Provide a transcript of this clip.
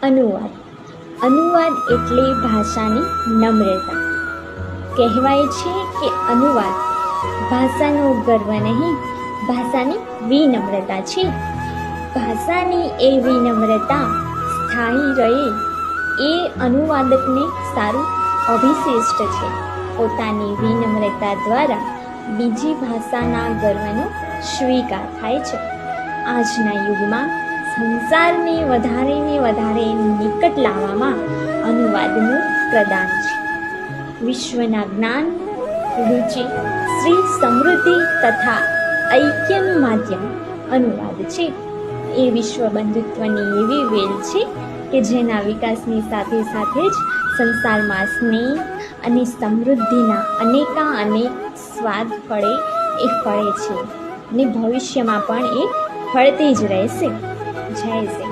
અનુવાદ. અનુવાદ એટલે ભાષાની નમ્રતા. કહેવાય છે કે અનુવાદ ભાષાનો ગર્વ નહીં, ભાષાની વિનમ્રતા છે. ભાષાની એ વિનમ્રતા સ્થાયી રહે એ અનુવાદકને સારું અભિશિષ્ટ છે. પોતાની વિનમ્રતા દ્વારા બીજી ભાષાના ગર્વનો સ્વીકાર થાય છે. આજના યુગમાં સંસારને વધારે નિકટ લાવવામાં અનુવાદનું પ્રદાન છે. વિશ્વના જ્ઞાન, રુચિ, શ્રી સમૃદ્ધિ તથા ઐક્યનું માધ્યમ અનુવાદ છે. એ વિશ્વ બંધુત્વની એવી વેલ છે કે જેના વિકાસની સાથે જ સંસારમાં સ્નેહ અને સમૃદ્ધિના અનેક સ્વાદ ફળે છે અને ભવિષ્યમાં પણ એ ફળતી જ રહેશે. જય શ્રી